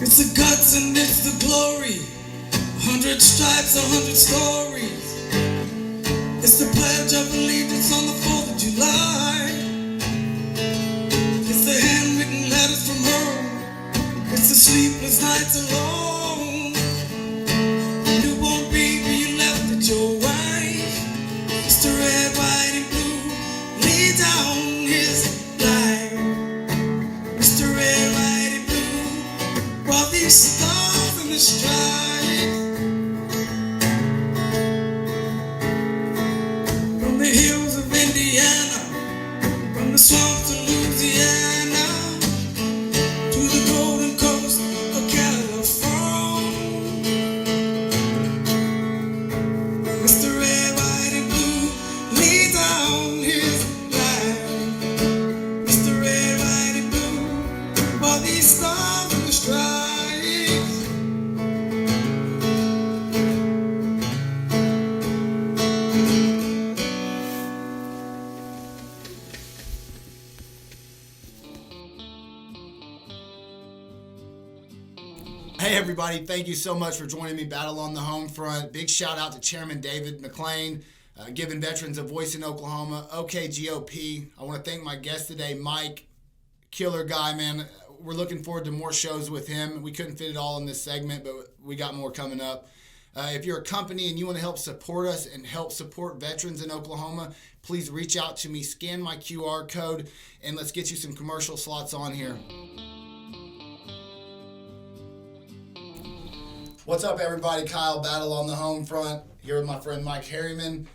It's the guts and it's the glory. 100 stripes, 100 stories. It's the Pledge of Allegiance on the 4th of July. It's the handwritten letters from home. It's the sleepless nights alone. Newborn baby you left at your wife. It's the red, white, and blue leads down his life. It's the red, white, and blue. While these stars in the stripes. From the hills of Indiana, from the swamps of Louisiana, to the golden coast of California. Mr. Red, White, and Blue leads on his life. Mr. Red, White, and Blue, while these stars in the stripes. Hey everybody, thank you so much for joining me, Battle on the Home Front. Big shout out to Chairman David McClain, giving veterans a voice in Oklahoma. OKGOP. I want to thank my guest today, Mike. Killer guy, man. We're looking forward to more shows with him. We couldn't fit it all in this segment, but we got more coming up. If you're a company and you want to help support us and help support veterans in Oklahoma, please reach out to me, scan my QR code, and let's get you some commercial slots on here. What's up, everybody? Kyle, Battle on the Home Front, here with my friend Mike Harriman.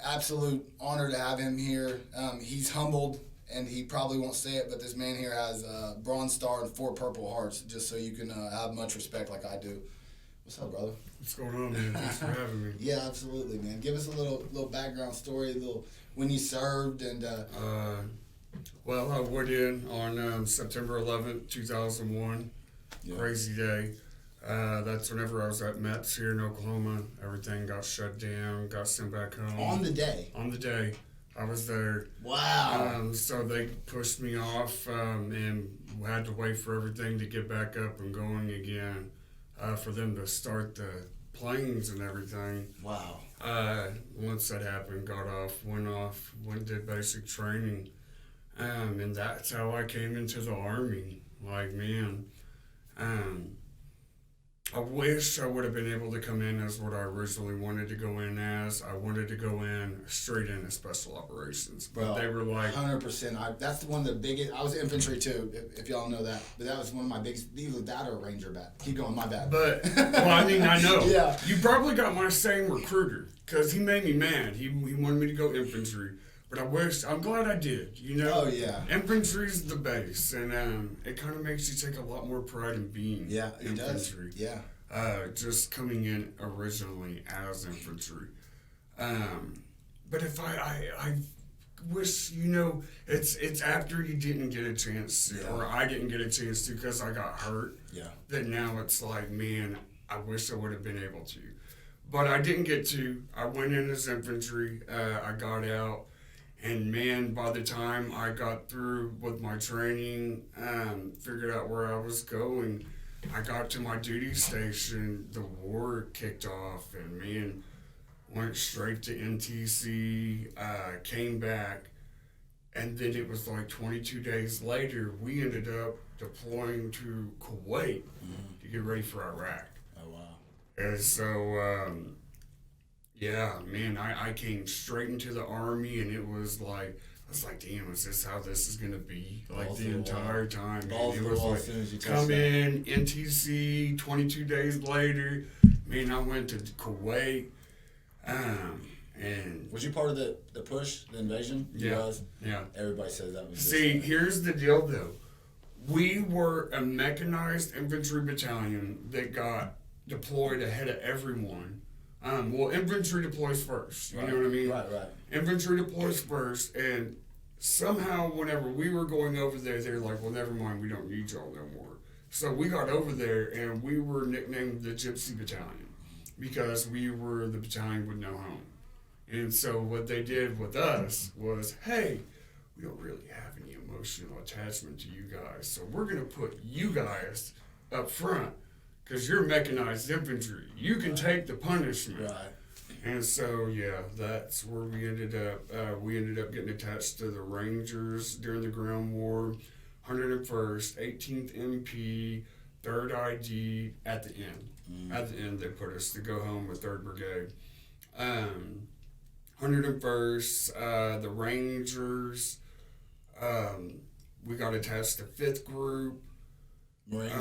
Absolute honor to have him here. He's humbled, and he probably won't say it, but this man here has a Bronze Star and 4 Purple Hearts, just so you can have much respect like I do. What's up, brother? What's going on, man? Thanks for having me. Yeah, absolutely, man. Give us a little background story, a little when you served and. Well, I went in on September 11th, 2001. Yeah. Crazy day. That's whenever I was at Metz here in Oklahoma. Everything got shut down, got sent back home. On the day? On the day. I was there. Wow. So they pushed me off and had to wait for everything to get back up and going again for them to start the planes and everything. Wow. Once that happened, got off, went did basic training. And that's how I came into the Army. Like, man, I wish I would have been able to come in as what I originally wanted to go in as. I wanted to go in straight into special operations, but Well, they were like 100%. That's one of the biggest. I was infantry too, if y'all know that. But that was one of my biggest. Either that or Ranger bat. Keep going, my bad. But well, I mean, I know. Yeah. You probably got my same recruiter because he made me mad. He wanted me to go infantry, but I'm glad I did. You know. Oh yeah. Infantry's the base, and it kind of makes you take a lot more pride in being infantry. Does. Yeah. Just coming in originally as infantry. But if I wish, it's after you didn't get a chance to, or I didn't get a chance to because I got hurt. Yeah. That now it's like, man, I wish I would have been able to. But I didn't get to. I went in as infantry. I got out. And man, by the time I got through with my training, figured out where I was going, I got to my duty station, the war kicked off, and man, went straight to NTC, came back, and then it was like 22 days later, we ended up deploying to Kuwait to get ready for Iraq. Oh, wow. And so, yeah, man, I came straight into the Army, and it was like, I was like, damn, is this how this is going to be? Like Balls the entire time. Balls It to the was wall like, as soon as you touch come that. in, NTC, 22 days later, man, I went to Kuwait, and... Was you part of the push, the invasion? Yeah. You was? Yeah. Everybody says that was See, here's the deal, though. We were a mechanized infantry battalion that got deployed ahead of everyone. Well, infantry deploys first. You know what I mean? Right. Infantry deploys first, and somehow whenever we were going over there, they're like, well, never mind, we don't need y'all no more. So we got over there, and we were nicknamed the Gypsy Battalion because we were the battalion with no home. And so what they did with us was, hey, we don't really have any emotional attachment to you guys, so we're going to put you guys up front, because you're mechanized infantry. You can take the punishment. Right. And so, yeah, that's where we ended up. We ended up getting attached to the Rangers during the Ground War, 101st, 18th MP, 3rd ID at the end. At the end, they put us to go home with 3rd Brigade. 101st, the Rangers. We got attached to 5th Group. Marines?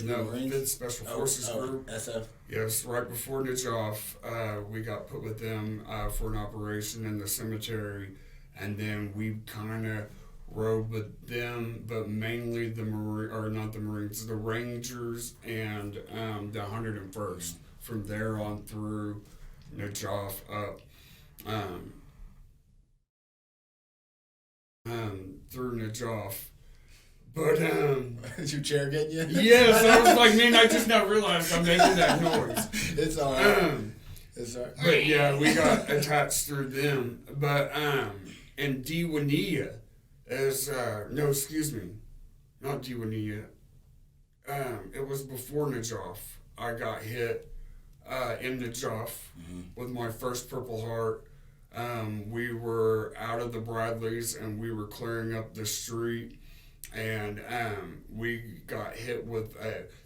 No, 5th Special Forces Group. SF. Yes, right before Najaf, we got put with them for an operation in the cemetery, and then we kind of rode with them, but mainly the Rangers and the 101st. From there on through Najaf up, through Najaf. But, Is your chair getting you? yes, I was like, man, I just now realized I'm making that noise. It's all right. It's all right. But yeah, we got attached through them. But, and Diwania is, no, excuse me, not Diwania. It was before Najaf. I got hit, in Najaf with my first Purple Heart. We were out of the Bradleys and we were clearing up the street. And we got hit with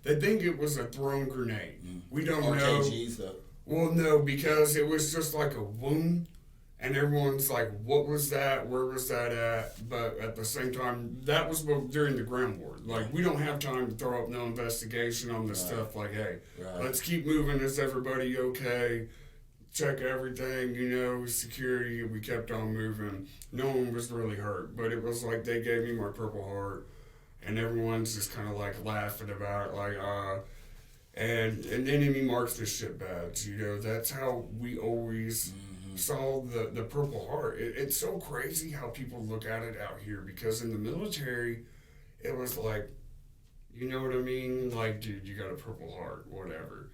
they think it was a thrown grenade. We don't RKGs, know. though. Well, no, because it was just like a wound, and everyone's like, "What was that? Where was that at?" But at the same time, that was during the Ground War. Like, we don't have time to throw up no investigation on this stuff. Like, hey, let's keep moving. Is everybody okay? Check everything, security. We kept on moving. No one was really hurt, but it was like they gave me my Purple Heart, and everyone's just kind of like laughing about it, like, and enemy marks the shit badge. That's how we always saw the Purple Heart. It's so crazy how people look at it out here, because in the military, it was like, you know what I mean? Like, dude, you got a Purple Heart, whatever.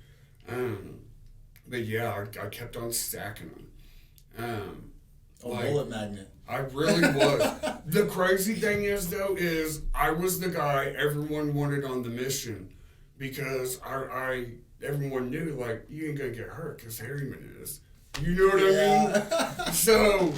But yeah, I kept on stacking them. Bullet magnet. I really was. The crazy thing is, though, I was the guy everyone wanted on the mission, because everyone knew, like, you ain't gonna get hurt because Harriman is. You know what I mean? So,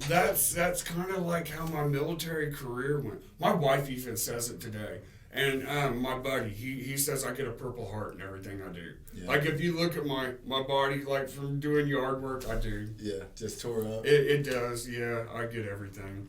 that's kind of like how my military career went. My wife even says it today. And my buddy, he says I get a Purple Heart in everything I do. Yeah. Like, if you look at my body, like, from doing yard work, I do. Yeah, just tore up. It does, yeah. I get everything.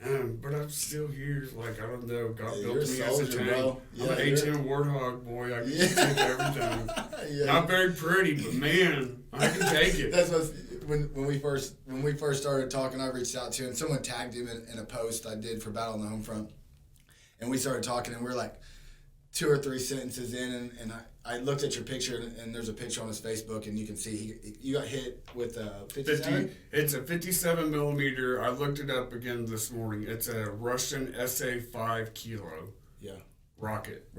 But I'm still here. Like, I don't know. God built me as a tank. Bro. Yeah, I'm an A-10 Warthog, boy. I can take everything. Not very pretty, but man, I can take it. That's what. When we first started talking, I reached out to him, and someone tagged him in a post I did for Battle on the Homefront. And we started talking, and we were like 2 or 3 sentences in, and I looked at your picture, and there's a picture on his Facebook, and you can see you got hit with a 57? It's a 57 millimeter. I looked it up again this morning. It's a Russian SA-5 kilo rocket.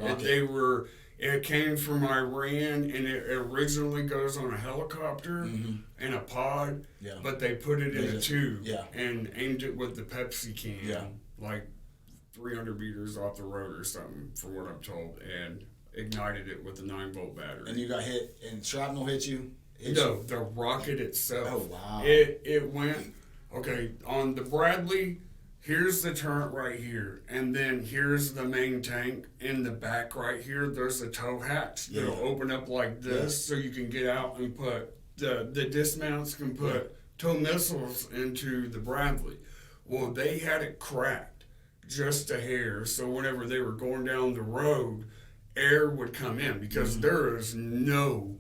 It came from Iran, and it originally goes on a helicopter and a pod, but they put it in a tube and aimed it with the Pepsi can, like 300 meters off the road or something, from what I'm told, and ignited it with a 9-volt battery. And you got hit, and shrapnel hit you? No, the rocket itself. Oh, wow. It went, okay, on the Bradley, here's the turret right here, and then here's the main tank. In the back right here, there's a tow hatch that'll open up like this, so you can get out and put, the dismounts can put tow missiles into the Bradley. Well, they had it cracked just a hair, so whenever they were going down the road, air would come in, because there was no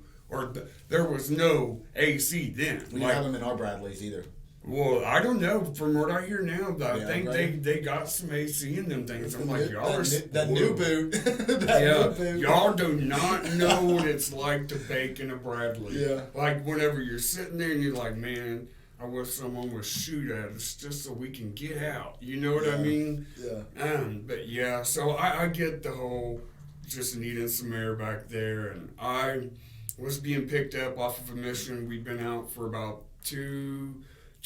AC then. We didn't have them in our Bradleys either. Well, I don't know. From what I hear now, I think they got some AC in them things. I'm like, y'all are that new boot. New boot. Y'all do not know what it's like to bake in a Bradley. Yeah. Like, whenever you're sitting there and you're like, man, I wish someone would shoot at us just so we can get out. You know what I mean? Yeah. But yeah, so I get the whole just needing some air back there, and I was being picked up off of a mission. We'd been out for about two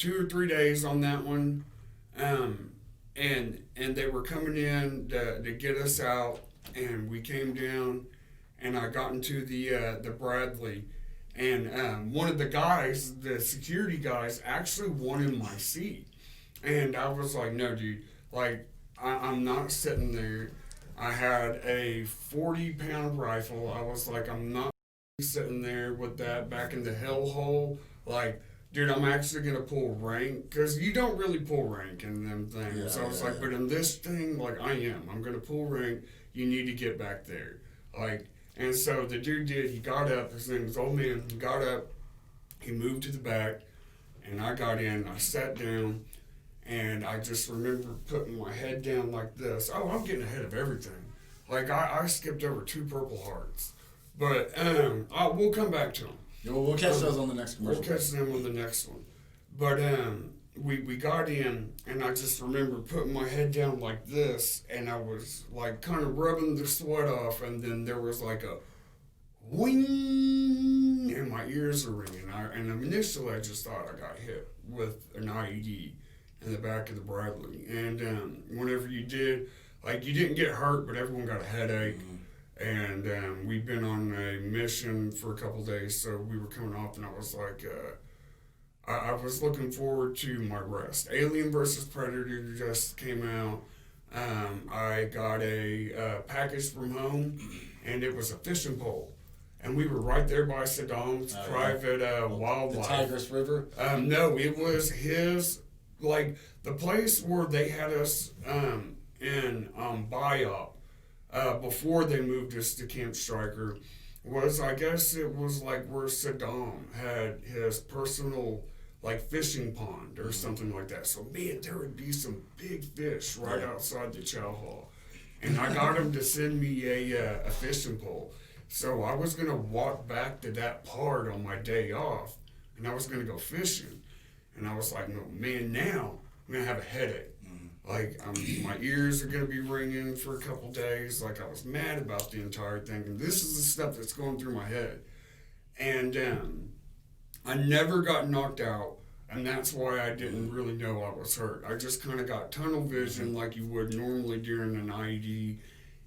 or 3 days on that one, and they were coming in to get us out and we came down, and I got into the Bradley, and one of the guys, the security guys, actually wanted my seat, and I was like, no, dude, like I'm not sitting there. I had a 40-pound rifle. I was like, I'm not sitting there with that back in the hellhole. Like, dude, I'm actually gonna pull rank, because you don't really pull rank in them things. Yeah, So I was like, but in this thing, like, I'm gonna pull rank. You need to get back there, like. And so the dude did. He got up. His name was Old Man. He got up. He moved to the back, and I got in. I sat down, and I just remember putting my head down like this. Oh, I'm getting ahead of everything. Like, I skipped over 2 Purple Hearts, but we'll come back to them. We'll catch those on the next commercial. We'll catch them on the next one. But we got in, and I just remember putting my head down like this, and I was like kind of rubbing the sweat off, and then there was like a wing, and my ears are ringing. And initially I just thought I got hit with an IED in the back of the Bradley. And whenever you did, like, you didn't get hurt, but everyone got a headache. And we'd been on a mission for a couple days, so we were coming off, and I was like, I was looking forward to my rest. Alien vs. Predator just came out. I got a package from home, and it was a fishing pole. And we were right there by Saddam's private wildlife. The Tigris River? No, it was his, like, the place where they had us in BIOP before they moved us to Camp Stryker was, I guess it was like where Saddam had his personal, like, fishing pond or something like that. So, man, there would be some big fish right outside the chow hall. And I got him to send me a fishing pole. So I was going to walk back to that part on my day off, and I was going to go fishing. And I was like, no, man, now I'm going to have a headache. Like, my ears are going to be ringing for a couple days. Like, I was mad about the entire thing. And this is the stuff that's going through my head. And I never got knocked out, and that's why I didn't really know I was hurt. I just kind of got tunnel vision like you would normally during an IED.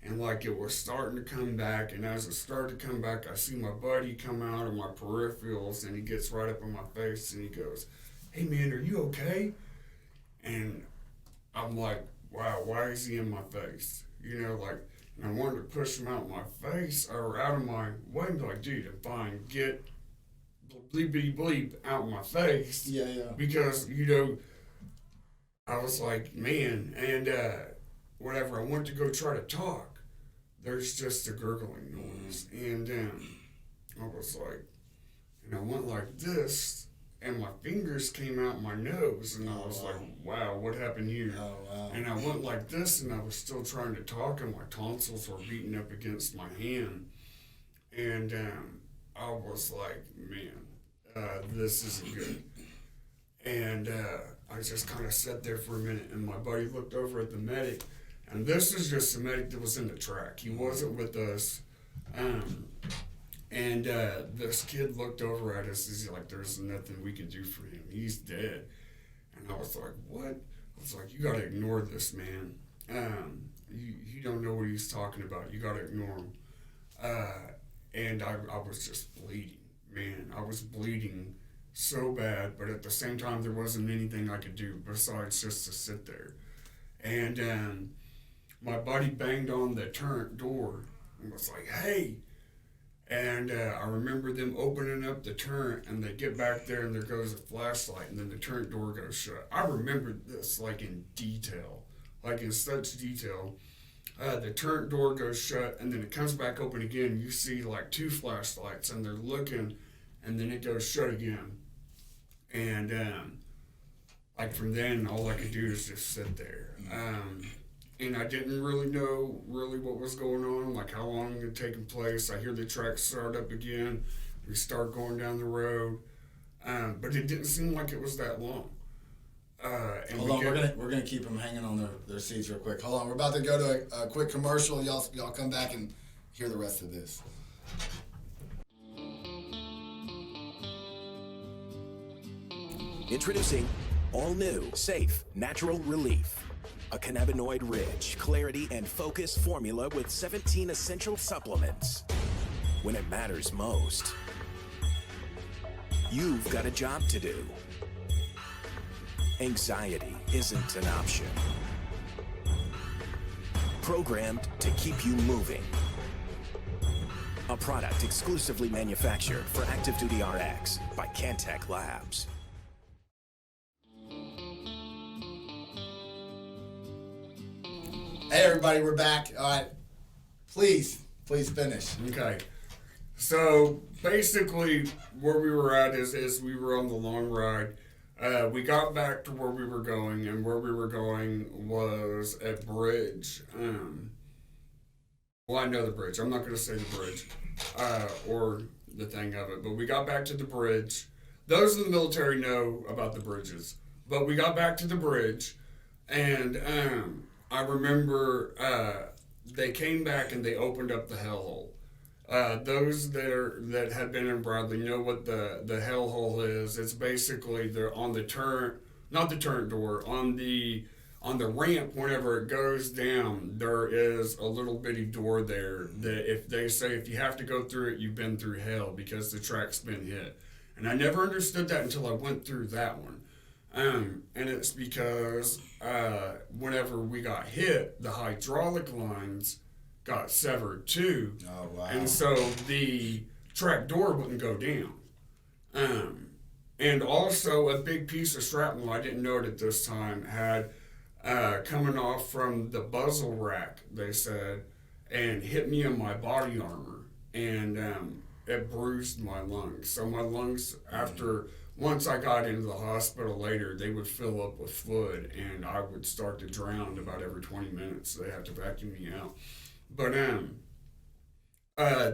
And, like, it was starting to come back. And as it started to come back, I see my buddy come out of my peripherals, and he gets right up in my face, and he goes, hey, man, are you okay? And I'm like, wow, why is he in my face? You know, like, and I wanted to push him out of my face or out of my way and be like, dude, I'm fine. Get bleepity bleep out of my face. Yeah. Because, you know, I was like, man, and whatever, I went to go try to talk. There's just a gurgling noise. And I was like, and I went like this, and my fingers came out my nose, and I was like, wow, what happened here? Oh, wow. And I went like this, and I was still trying to talk, and my tonsils were beating up against my hand. And I was like, man, this isn't good. And I just kind of sat there for a minute, and my buddy looked over at the medic, and this is just the medic that was in the track. He wasn't with us. And this kid looked over at us. He's like, there's nothing we can do for him. He's dead. And I was like, what? I was like, you got to ignore this, man. You don't know what he's talking about. You got to ignore him. And I was just bleeding, man. I was bleeding so bad, but at the same time, there wasn't anything I could do besides just to sit there. And my buddy banged on the turret door and was like, hey. And I remember them opening up the turret, and they get back there, and there goes a flashlight, and then the turret door goes shut. I remember this, like, in detail, like in such detail. The turret door goes shut, and then it comes back open again. You see, like, 2 flashlights, and they're looking, and then it goes shut again. And, like, from then, all I could do is just sit there. And I didn't really know what was going on, like how long it had taken place. I hear the tracks start up again. We start going down the road. But it didn't seem like it was that long. And Hold on, we're gonna keep them hanging on their seats real quick. Hold on, we're about to go to a quick commercial. Y'all come back and hear the rest of this. Introducing all new, safe, natural relief. A cannabinoid-rich, clarity and focus formula with 17 essential supplements. When it matters most, you've got a job to do. Anxiety isn't an option. Programmed to keep you moving. A product exclusively manufactured for Active Duty RX by Cantech Labs. Hey everybody, we're back. All right, please finish. Okay. So basically, where we were at is we were on the long ride. We got back to where we were going, and where we were going was a bridge. Well, I know the bridge. I'm not going to say the bridge or the thing of it, but we got back to the bridge. Those in the military know about the bridges, but we got back to the bridge, and I remember they came back and they opened up the hellhole. Those that have been in Bradley know what the hellhole is. It's basically on the turn, not the turn door, on the ramp. Whenever it goes down, there is a little bitty door there that if they say if you have to go through it, you've been through hell because the track's been hit. And I never understood that until I went through that one. And it's because whenever we got hit, the hydraulic lines got severed too. Oh, wow. And so the track door wouldn't go down. And also a big piece of shrapnel, I didn't know it at this time, had coming off from the muzzle rack, they said, and hit me in my body armor. And it bruised my lungs. So my lungs, once I got into the hospital later, they would fill up with fluid, and I would start to drown about every 20 minutes. So they had to vacuum me out. But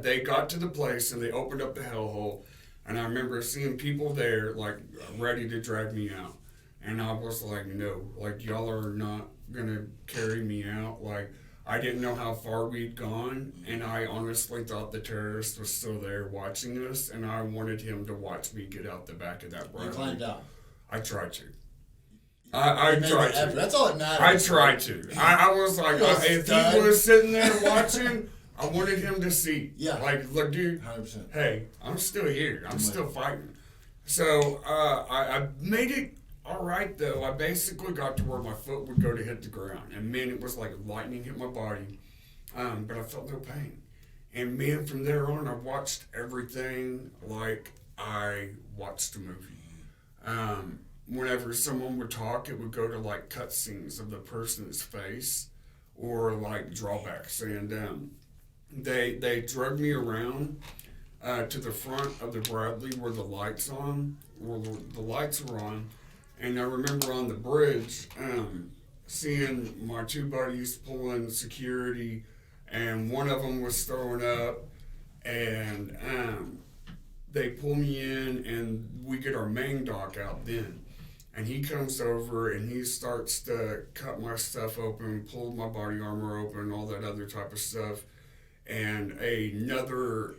they got to the place, and they opened up the hellhole, and I remember seeing people there, like, ready to drag me out. And I was like, no, like, y'all are not going to carry me out. Like, I didn't know how far we'd gone, and I honestly thought the terrorist was still there watching us, and I wanted him to watch me get out the back of that Bradley. You climbed out. I tried to. I tried to. That's all that matters. I tried to. I was like, if he was sitting there watching, I wanted him to see. Yeah. Like, look, dude, 100%. hey, I'm still here. I'm still fighting. So I made it all right, though. I basically got to where my foot would go to hit the ground. And, man, it was like lightning hit my body. But I felt no pain. And, man, from there on, I watched everything like I watched a movie. Whenever someone would talk, it would go to, like, cutscenes of the person's face or, like, drawbacks. And they drug me around to the front of the Bradley where the lights were on. And I remember on the bridge seeing my two buddies pulling security, and one of them was throwing up, and they pull me in, and we get our main doc out then. And he comes over, and he starts to cut my stuff open, pull my body armor open, all that other type of stuff. And another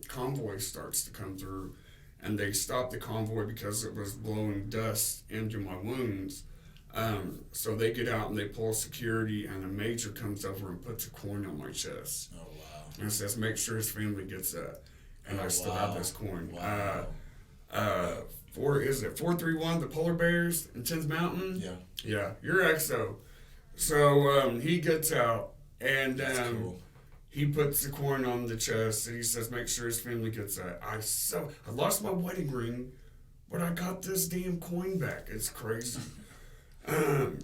convoy starts to come through. And they stopped the convoy because it was blowing dust into my wounds. So they get out and they pull security, and a major comes over and puts a coin on my chest. Oh, wow. And says, make sure his family gets that. And I still have this coin. Wow. 431, the polar bears in 10th Mountain? Yeah. Yeah, you're XO. So he gets out, and cool. he puts the coin on the chest, and he says, make sure his family gets that. I lost my wedding ring, but I got this damn coin back. It's crazy. Like,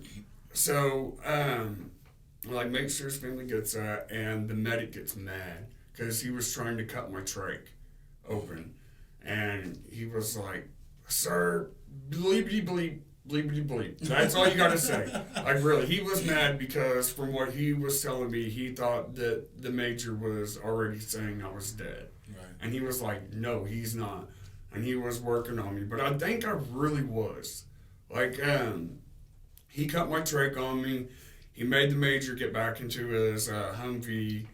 make sure his family gets that, and the medic gets mad because he was trying to cut my trach open. And he was like, sir, bleepity bleep, bleepity bleep. That's all you got to say. Like, really, he was mad because from what he was telling me, he thought that the major was already saying I was dead. Right. And he was like, no, he's not. And he was working on me. But I think I really was. Like, he cut my trach on me. He made the major get back into his Humvee,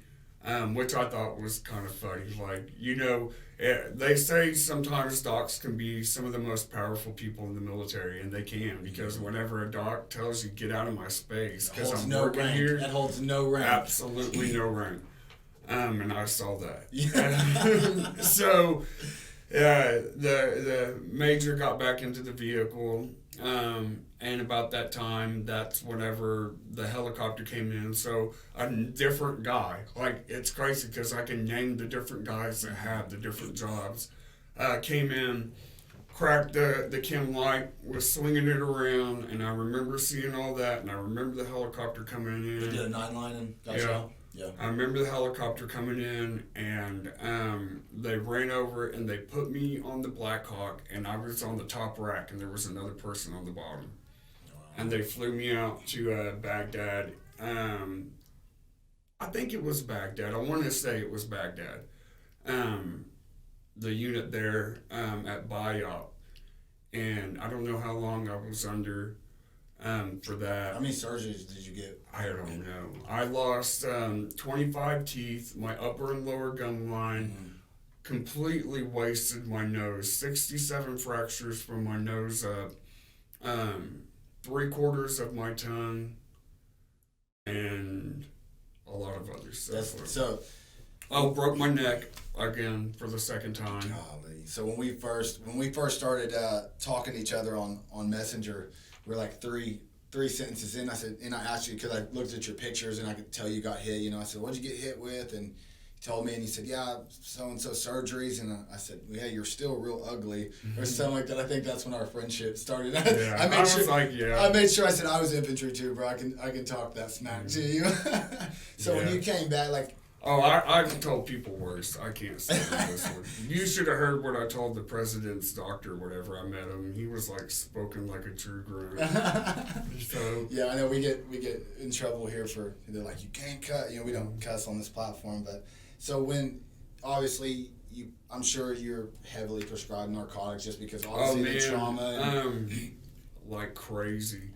which I thought was kind of funny. Like, you know, They say sometimes docs can be some of the most powerful people in the military, and they can, because whenever a doc tells you get out of my space because I'm working here, that holds no rank. absolutely no rank. And I saw that. Yeah. So the major got back into the vehicle, and about that time, that's whenever the helicopter came in. So a different guy, like, it's crazy because I can name the different guys that had the different jobs, came in, cracked the chem light, was swinging it around, and I remember seeing all that, and I remember the helicopter coming in. They did a 9-line and got Yeah. out? Yeah. I remember the helicopter coming in, and they ran over it, and they put me on the Black Hawk, and I was on the top rack, and there was another person on the bottom. And they flew me out to Baghdad. I think it was Baghdad. I want to say it was Baghdad. The unit there at Bayat. And I don't know how long I was under for that. How many surgeries did you get? I don't know. I lost 25 teeth, my upper and lower gum line, completely wasted my nose, 67 fractures from my nose up, 3/4 of my tongue, and a lot of other stuff. Broke my neck again for the second time. Golly. So when we first started talking to each other on Messenger, we were like three sentences in. I said, and I asked you because I looked at your pictures and I could tell you got hit. You know, I said, "What'd you get hit with?" And he told me, and he said, "Yeah, so and so surgeries." And I said, "Yeah, you're still real ugly," or something like that. I think that's when our friendship started. Yeah, I made sure I said I was infantry too, bro. I can talk that smack to you. So when you came back, like. Oh, I've told people worse. I can't say this one. You should have heard what I told the president's doctor whenever I met him. He was like spoken like a true grunt. So yeah, I know we get in trouble here for, they're like, you can't cut. You know, we don't cuss on this platform, but so when obviously I'm sure you're heavily prescribed narcotics just because obviously the trauma. And, like crazy.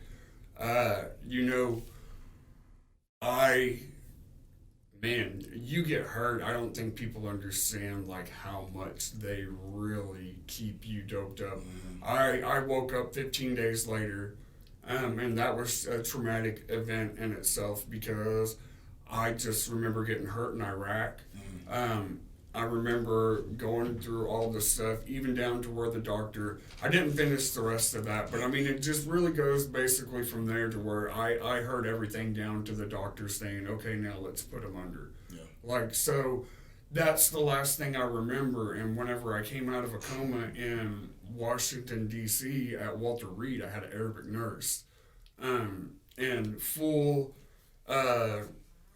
Man, you get hurt. I don't think people understand like how much they really keep you doped up. I woke up 15 days later, and that was a traumatic event in itself because I just remember getting hurt in Iraq. I remember going through all the stuff, even down to where the doctor, I didn't finish the rest of that, but I mean, it just really goes basically from there to where I heard everything down to the doctor saying, okay, now let's put him under. Yeah. Like, so that's the last thing I remember. And whenever I came out of a coma in Washington, D.C. at Walter Reed, I had an Arabic nurse, and full,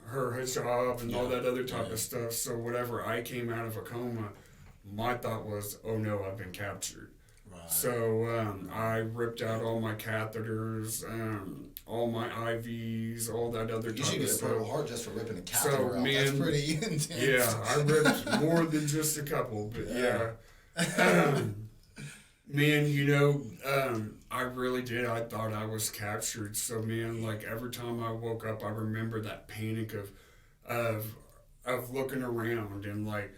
her hijab and all that other type of stuff. So whenever I came out of a coma, my thought was, oh no, I've been captured. Right. So I ripped out all my catheters, all my IVs, all that other type of stuff. You should get a Purple Heart just for ripping a catheter out. That's pretty intense. Yeah, I ripped more than just a couple, but yeah. Man, I really did. I thought I was captured. So, man, like every time I woke up, I remember that panic of looking around and like,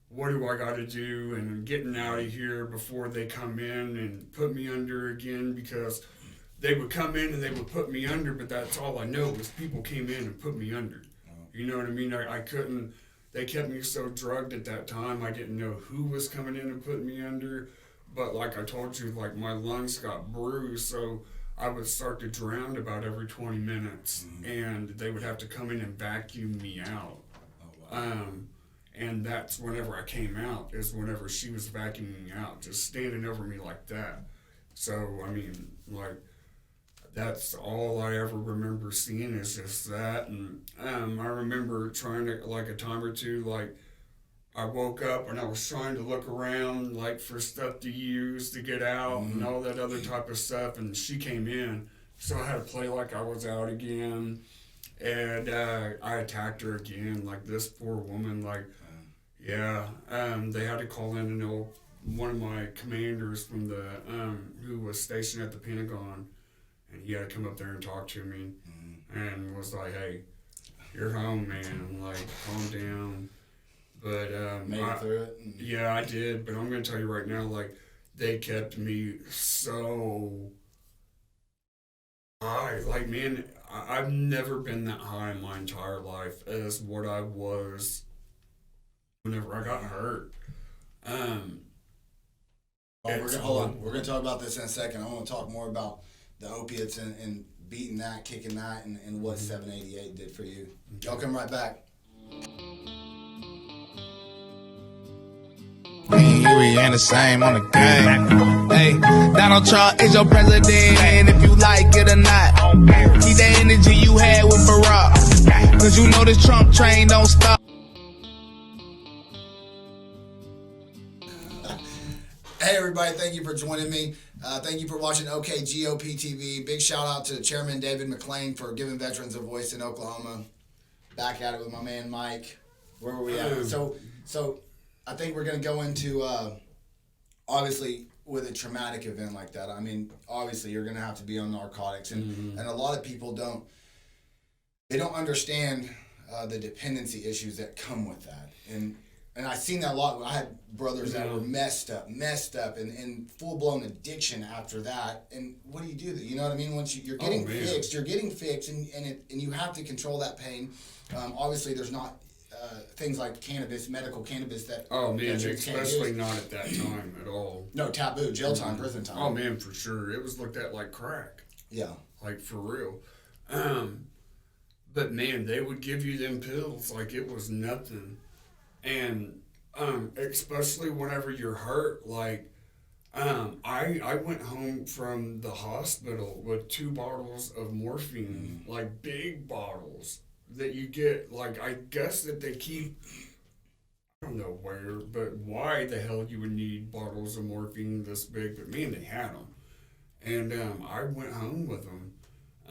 what do I got to do? And getting out of here before they come in and put me under again, because they would come in and they would put me under, but that's all I know was people came in and put me under. You know what I mean? I couldn't. They kept me so drugged at that time. I didn't know who was coming in and putting me under. But like I told you, like my lungs got bruised, so I would start to drown about every 20 minutes, and they would have to come in and vacuum me out. Oh, wow. And that's whenever I came out, is whenever she was vacuuming me out, just standing over me like that. So, I mean, like, that's all I ever remember seeing is just that. And I remember trying to, like a time or two, like, I woke up and I was trying to look around like for stuff to use to get out and all that other type of stuff, and she came in, so I had to play like I was out again, and I attacked her again, like this poor woman, like they had to call in one of my commanders from the who was stationed at the Pentagon, and he had to come up there and talk to me and was like, hey, you're home, man, like calm down. But Made it through it. yeah, I did. But I'm gonna tell you right now, like they kept me so high. Like man, I've never been that high in my entire life as what I was whenever I got hurt. Hold on. We're gonna talk about this in a second. I want to talk more about the opiates and beating that, kicking that, and what 788 did for you. Y'all come right back. Here we ain't the same on the game. Hey, Donald Trump is your president, and if you like it or not, keep the energy you had with Barack, cause you know this Trump train don't stop. Hey everybody, thank you for joining me. Thank you for watching OKGOP TV. Big shout out to Chairman David McLean for giving veterans a voice in Oklahoma. Back at it with my man Mike. Where were we at? So I think we're going to go into, obviously, with a traumatic event like that. I mean, obviously, you're going to have to be on narcotics. And a lot of people don't understand the dependency issues that come with that. And I've seen that a lot. I had brothers that were messed up, and full-blown addiction after that. And what do? You know what I mean? Once you're getting fixed, and you have to control that pain. Obviously, there's not things like cannabis, medical cannabis that especially not at that time at all. No, taboo, jail time, prison time. Oh man, for sure, it was looked at like crack. Yeah, like for real. But man, they would give you them pills like it was nothing, and especially whenever you're hurt, like I went home from the hospital with 2 bottles of morphine, like big bottles that you get, like I guess that they keep, I don't know where, but why the hell you would need bottles of morphine this big, but man, they had them. And I went home with them.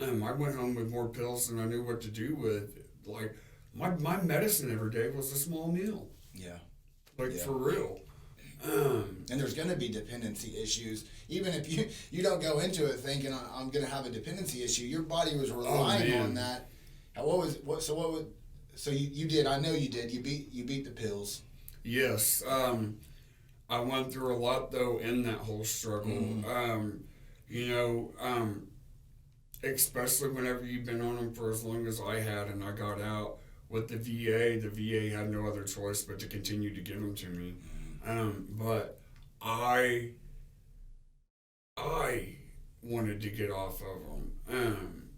I went home with more pills than I knew what to do with. Like, my medicine every day was a small meal. Yeah. For real. And there's going to be dependency issues. Even if you don't go into it thinking, I'm going to have a dependency issue, your body was relying on that. So you did, I know you did, you beat the pills. Yes. I went through a lot though in that whole struggle. Especially whenever you've been on them for as long as I had, and I got out with the VA had no other choice but to continue to give them to me. But I wanted to get off of them.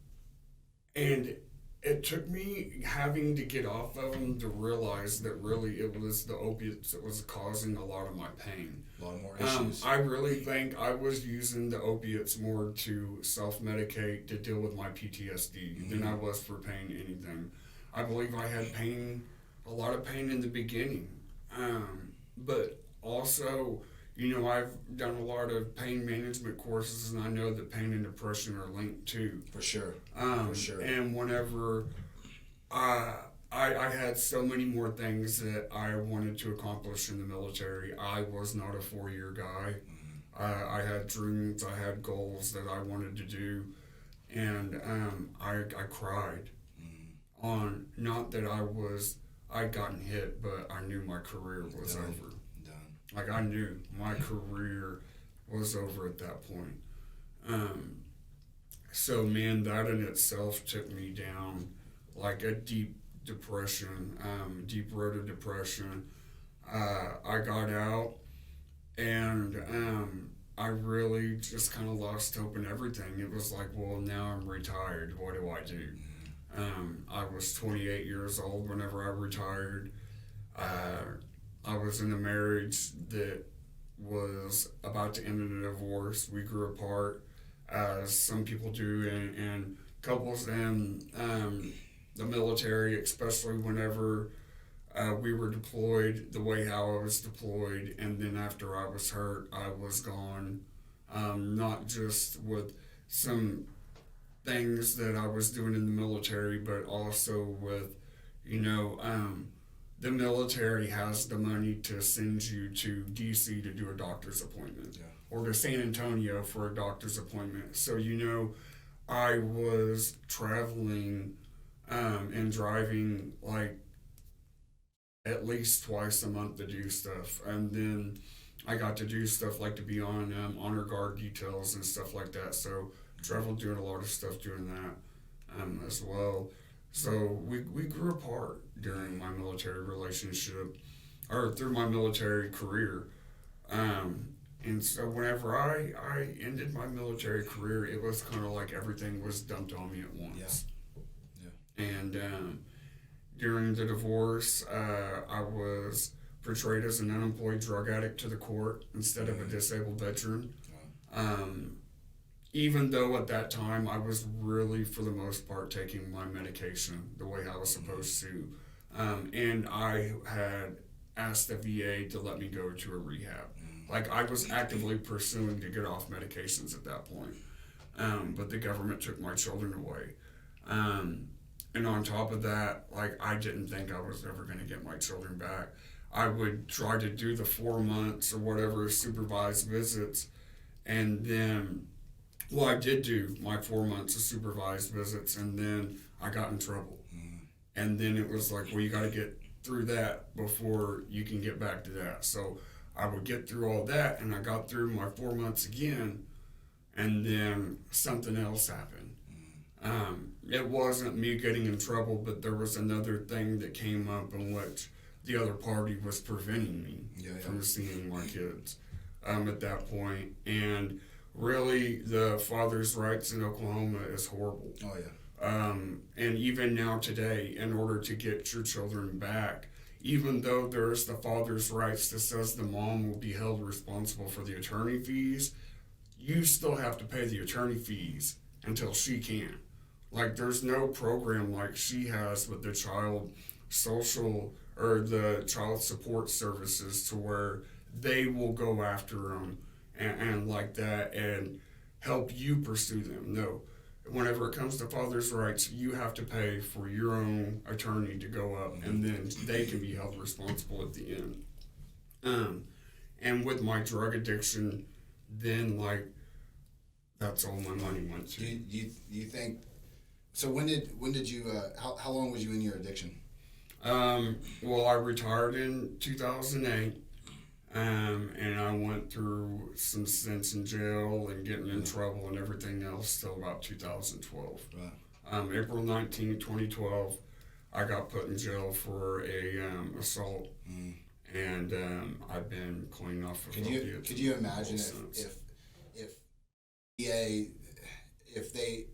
And it took me having to get off of them to realize that really it was the opiates that was causing a lot of my pain. A lot more issues. I really think I was using the opiates more to self-medicate to deal with my PTSD than I was for pain anything. I believe I had a lot of pain in the beginning. But also, I've done a lot of pain management courses, and I know that pain and depression are linked too. For sure. And whenever I had so many more things that I wanted to accomplish in the military. I was not a 4-year guy. I had dreams, I had goals that I wanted to do, and I cried on, not that I'd gotten hit, but I knew my career was over. Like, I knew my career was over at that point. So, man, that in itself took me down like a deep depression, deep road of depression. I got out, and I really just kind of lost hope in everything. It was like, well, now I'm retired. What do I do? I was 28 years old whenever I retired. I was in a marriage that was about to end in a divorce. We grew apart, as some people do, and couples in the military, especially whenever we were deployed, the way how I was deployed, and then after I was hurt, I was gone. Not just with some things that I was doing in the military, but also with, the military has the money to send you to DC to do a doctor's appointment, or to San Antonio for a doctor's appointment. So, I was traveling and driving like at least twice a month to do stuff. And then I got to do stuff like to be on honor guard details and stuff like that. So traveled doing a lot of stuff doing that as well. So we grew apart during my military relationship, or through my military career. And so whenever I ended my military career, it was kind of like everything was dumped on me at once. Yeah. And during the divorce, I was portrayed as an unemployed drug addict to the court instead of a disabled veteran. Even though at that time I was really, for the most part, taking my medication the way I was supposed to. And I had asked the VA to let me go to a rehab. Like, I was actively pursuing to get off medications at that point. But the government took my children away. And on top of that, like, I didn't think I was ever going to get my children back. I would try to do the 4 months or whatever supervised visits, and then, well, I did do my 4 months of supervised visits, and then I got in trouble. And then it was like, well, you got to get through that before you can get back to that. So I would get through all that, and I got through my 4 months again, and then something else happened. It wasn't me getting in trouble, but there was another thing that came up in which the other party was preventing me from seeing my kids at that point. And really, the father's rights in Oklahoma is horrible. Oh, yeah. And even now today, in order to get your children back, even though there's the father's rights that says the mom will be held responsible for the attorney fees, you still have to pay the attorney fees until she can. Like, there's no program like she has with the child social or the child support services to where they will go after them and like that and help you pursue them. No. Whenever it comes to father's rights, you have to pay for your own attorney to go up, and then they can be held responsible at the end. And with my drug addiction, then, like, that's all my money went to. Do you think? So when did you? How long was you in your addiction? Well, I retired in 2008, and I went through some stints in jail and getting in trouble and everything else till about 2012. Wow. April 19, 2012, I got put in jail for a assault, and I've been clean off of opiates. Could you imagine if they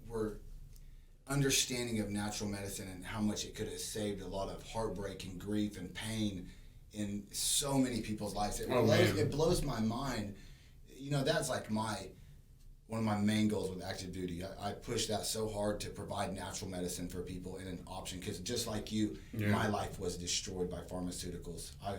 were understanding of natural medicine and how much it could have saved a lot of heartbreak and grief and pain in so many people's lives. It blows my mind. You know, that's like one of my main goals with active duty. I push that so hard to provide natural medicine for people in an option, because just like you, my life was destroyed by pharmaceuticals. I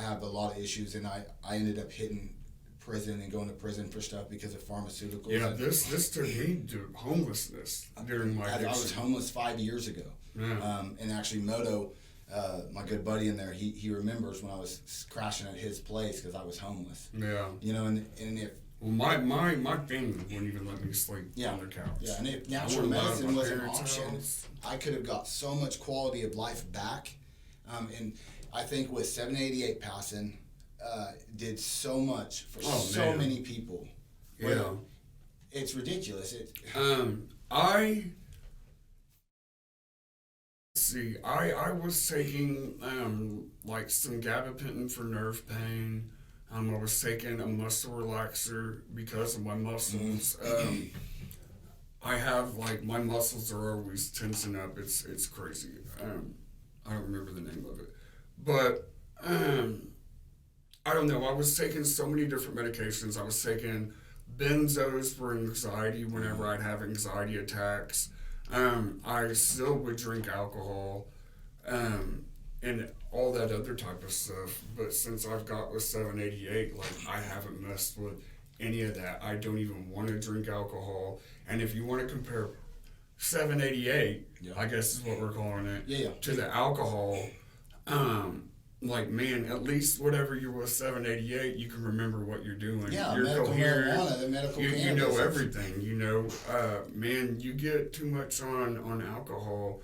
have a lot of issues, and I ended up hitting prison and going to prison for stuff because of pharmaceuticals. Yeah, this took me to homelessness during my addiction. I was homeless 5 years ago. Yeah. And actually Moto, my good buddy in there, he remembers when I was crashing at his place because I was homeless. Yeah. You know, and if... Well, my family wouldn't even let me sleep on their couch. Yeah, and if natural medicine was an option, I could have got so much quality of life back. And I think with 788 passing, did so much for so many people. Yeah. It's ridiculous. I was taking like some gabapentin for nerve pain. I was taking a muscle relaxer because of my muscles. I have, like, my muscles are always tensing up. It's crazy. I don't remember the name of it. But I don't know. I was taking so many different medications. I was taking benzos for anxiety whenever I'd have anxiety attacks. I still would drink alcohol and all that other type of stuff. But since I've got with 788, like, I haven't messed with any of that. I don't even want to drink alcohol. And if you want to compare 788, I guess is what we're calling it, to the alcohol, like, man, at least whatever you're with 788, you can remember what you're doing. Yeah, you're medical coherent. Marijuana, the medical you know everything. You know, man, you get too much on alcohol,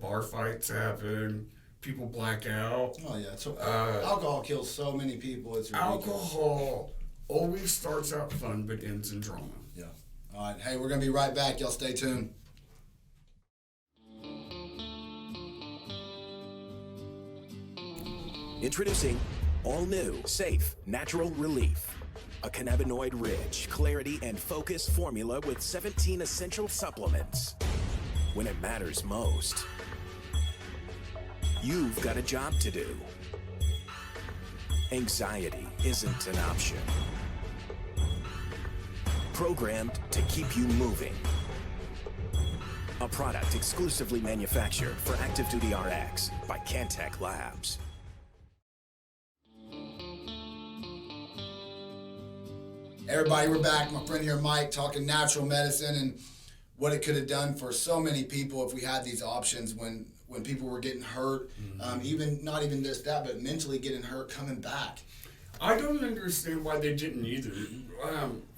bar fights happen, people black out. Oh yeah, so alcohol kills so many people. It's ridiculous. Alcohol always starts out fun but ends in drama. Yeah. All right. Hey, we're gonna be right back. Y'all stay tuned. Introducing all new, safe, natural relief. A cannabinoid-rich, clarity and focus formula with 17 essential supplements. When it matters most, you've got a job to do. Anxiety isn't an option. Programmed to keep you moving. A product exclusively manufactured for Active Duty RX by Cantech Labs. Everybody, we're back. My friend here, Mike, talking natural medicine and what it could have done for so many people if we had these options when people were getting hurt, even not even just that, but mentally getting hurt, coming back. I don't understand why they didn't either,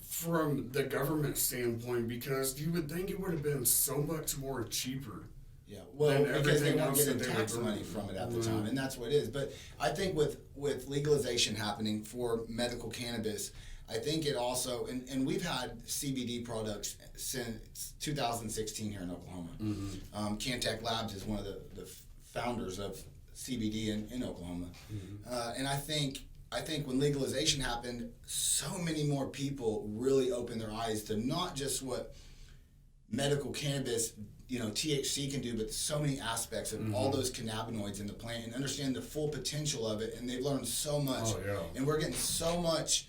from the government standpoint, because you would think it would have been so much more cheaper. Yeah, well, because they weren't else getting that they tax were money doing. from it at the time, and that's what it is. But I think with legalization happening for medical cannabis, I think it also, and we've had CBD products since 2016 here in Oklahoma. Cantech Labs is one of the founders of CBD in Oklahoma. And I think when legalization happened, so many more people really opened their eyes to not just what medical cannabis, THC can do, but so many aspects of all those cannabinoids in the plant and understand the full potential of it. And they've learned so much. Oh, yeah. And we're getting so much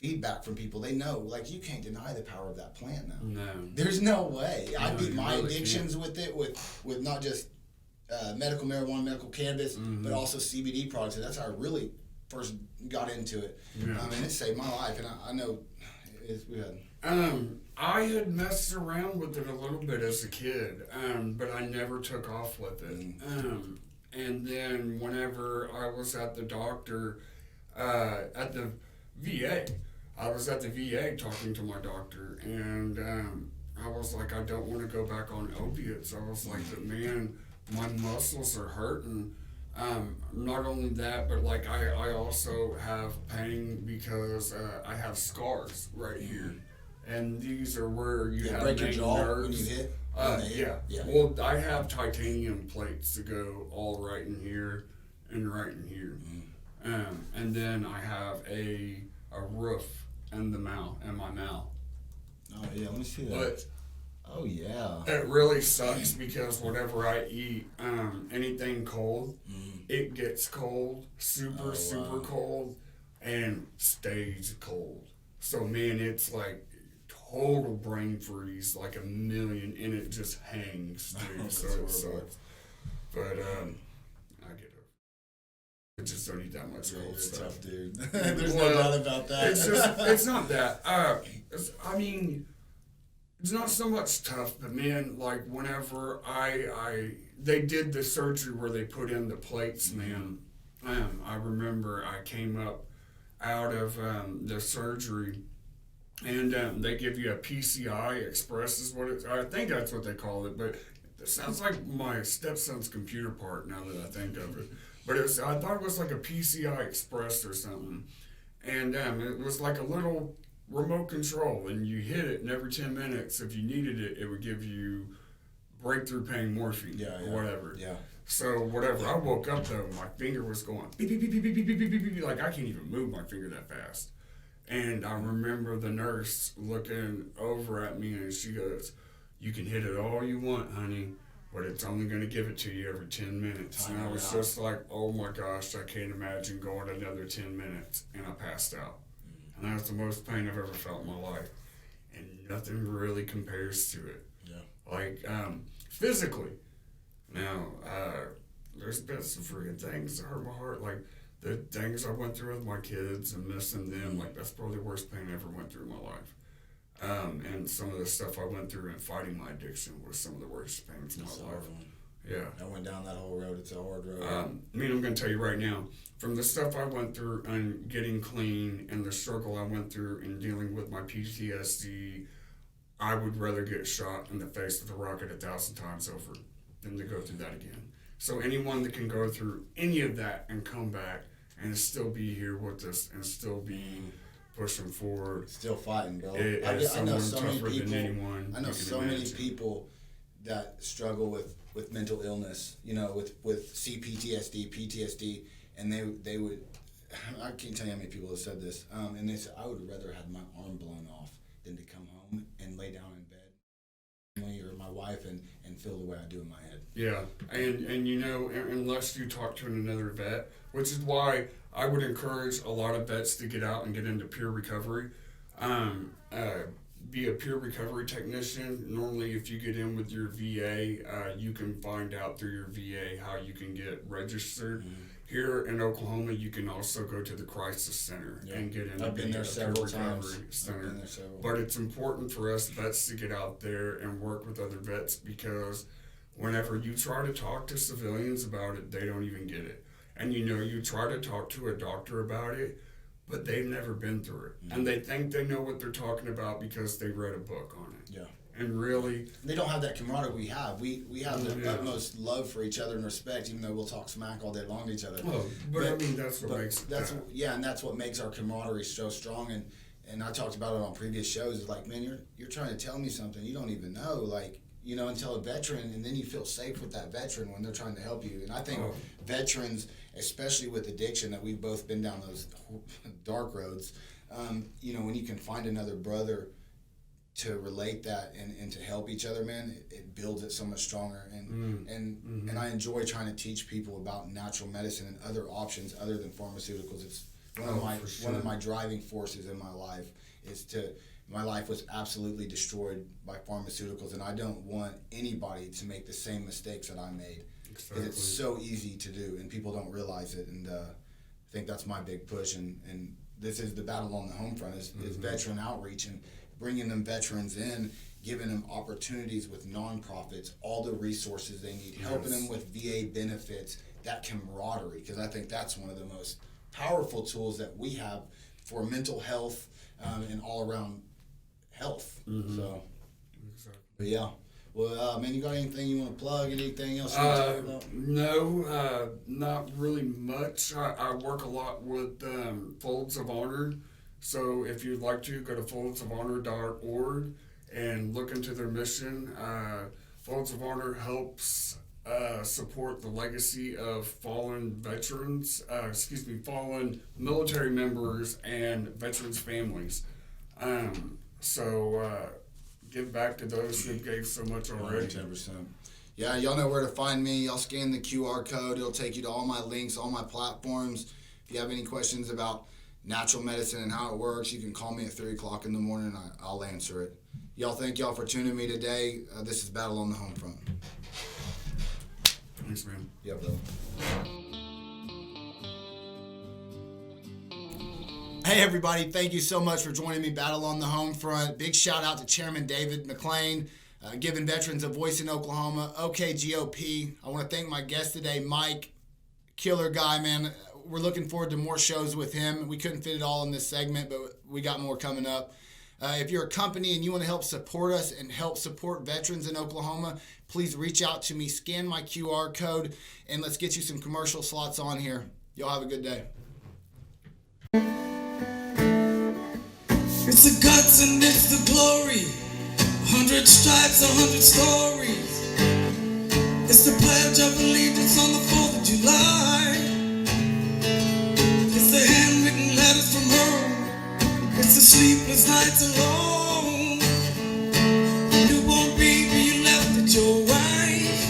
feedback from people. They know, like, you can't deny the power of that plant now. No. There's no way. I beat you my really addictions with it, with not just medical marijuana, medical cannabis, but also CBD products. And that's how I really first got into it. Yeah. And it saved my life. And I know we had... I had messed around with it a little bit as a kid, but I never took off with it. And then whenever I was at the doctor, at the VA, I was at the VA talking to my doctor, and I was like, I don't want to go back on opiates. I was like, but man, my muscles are hurting. Not only that, but like I also have pain because I have scars right here. And these are where you have break your main jaw nerves. when you hit? Yeah. Well, I have titanium plates to go all right in here and right in here. And then I have a roof in my mouth. Oh, yeah, let me see that. But oh, yeah. it really sucks because whenever I eat anything cold, it gets cold, super cold, and stays cold. So, man, it's like total brain freeze, like a million, and it just hangs, dude. So it sucks. But I get it. I just don't eat that much cold You're stuff. tough, dude. There's no doubt about that. It's not that. I mean, it's not so much tough, but man, like whenever they did the surgery where they put in the plates, man, I remember I came up out of the surgery, and they give you a PCI Express is what I think that's what they call it, but it sounds like my stepson's computer part now that I think of it. But I thought it was like a PCI Express or something, and it was like a little remote control, and you hit it, and every 10 minutes, if you needed it, it would give you breakthrough pain morphine or whatever. Yeah. So whatever. I woke up though, my finger was going beep beep beep beep beep beep beep beep beep, like I can't even move my finger that fast. And I remember the nurse looking over at me, and she goes, "You can hit it all you want, honey, but it's only going to give it to you every 10 minutes." And I was just like, oh my gosh, I can't imagine going another 10 minutes. And I passed out. And that's the most pain I've ever felt in my life. And nothing really compares to it. Yeah. Like, physically. Now, there's been some freaking things that hurt my heart. Like, the things I went through with my kids and missing them, like, that's probably the worst pain I ever went through in my life. And some of the stuff I went through in fighting my addiction was some of the worst pains in my life. Yeah. I went down that whole road. It's a hard road. I mean, I'm going to tell you right now, from the stuff I went through and getting clean and the struggle I went through in dealing with my PTSD, I would rather get shot in the face with a rocket 1,000 times over. than to go through that again. So anyone that can go through any of that and come back and still be here with us and still be pushing forward. Still fighting, bro. I know so many tougher people. than anyone I know you can so many imagine. people that struggle with mental illness. You know, with CPTSD, PTSD, and they would. I can't tell you how many people have said this. And they said, I would rather have my arm blown off than to come home and lay down in bed, or my wife, and feel the way I do in my head. Yeah, and you know, unless you talk to another vet, which is why I would encourage a lot of vets to get out and get into peer recovery. Be a peer recovery technician. Normally, if you get in with your VA, you can find out through your VA how you can get registered. Mm-hmm. Here in Oklahoma, you can also go to the crisis center and get in I've been there several peer times. recovery center. Several. But it's important for us vets to get out there and work with other vets, because whenever you try to talk to civilians about it, they don't even get it. And you know, you try to talk to a doctor about it, but they've never been through it. And they think they know what they're talking about because they read a book on it. Yeah. And really, they don't have that camaraderie we have. We have the utmost love for each other and respect, even though we'll talk smack all day long to each other. well, but I mean, that's what makes that's that. and that's what makes our camaraderie so strong. And I talked about it on previous shows. It's like, man, you're trying to tell me something you don't even know, like, you know, until a veteran, and then you feel safe with that veteran when they're trying to help you. And I think veterans, especially with addiction, that we've both been down those dark roads, you know, when you can find another brother to relate that and to help each other, man, it builds it so much stronger. And I enjoy trying to teach people about natural medicine and other options other than pharmaceuticals. It's one of my driving forces in my life my life was absolutely destroyed by pharmaceuticals, and I don't want anybody to make the same mistakes that I made. Because it's so easy to do, and people don't realize it. And I think that's my big push. And this is the battle on the home front is veteran outreach and bringing them veterans in, giving them opportunities with nonprofits, all the resources they need, helping them with VA benefits, that camaraderie, because I think that's one of the most powerful tools that we have for mental health and all around health. So, but yeah. Well, man, you got anything you want to plug? Anything else you want to talk about? No, not really much. I work a lot with Folds of Honor. So if you'd like to, go to foldsofhonor.org and look into their mission. Folds of Honor helps support the legacy of fallen veterans, fallen military members and veterans' families. Give back to those who gave so much already. 110%. Yeah, y'all know where to find me. Y'all scan the QR code. It'll take you to all my links, all my platforms. If you have any questions about natural medicine and how it works, you can call me at 3 o'clock in the morning and I'll answer it. Thank y'all for tuning me today. This is Battle on the Home Front. Thanks, man. Yeah, brother. Hey everybody, thank you so much for joining me, Battle on the Home Front. Big shout out to Chairman David McLean, giving veterans a voice in Oklahoma. OKGOP. I want to thank my guest today, Mike. Killer guy, man. We're looking forward to more shows with him. We couldn't fit it all in this segment, but we got more coming up. If you're a company and you want to help support us and help support veterans in Oklahoma, please reach out to me, scan my QR code, and let's get you some commercial slots on here. Y'all have a good day. It's the guts and it's the glory. 100 stripes, 100 stories. It's the pledge of allegiance on the 4th of July. It's the handwritten letters from home. It's the sleepless nights alone. Newborn baby you left at your wife.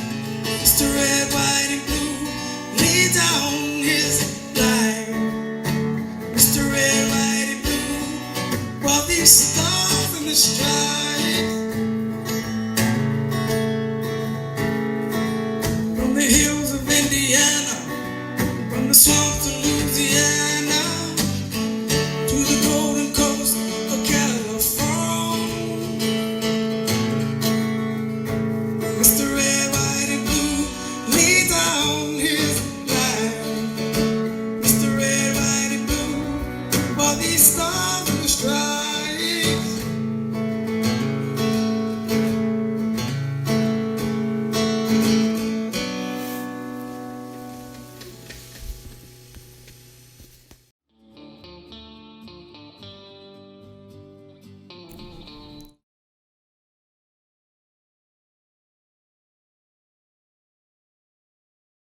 It's the red, white, and blue. Lay down his life. It's the red, white, and blue. While these stars in the stripes. From the hills of Indiana, from the swamps of Louisiana, to the golden coast of California. Mr. Red, White, and Blue, lay down his life. Mr. Red, White, and Blue, while these stars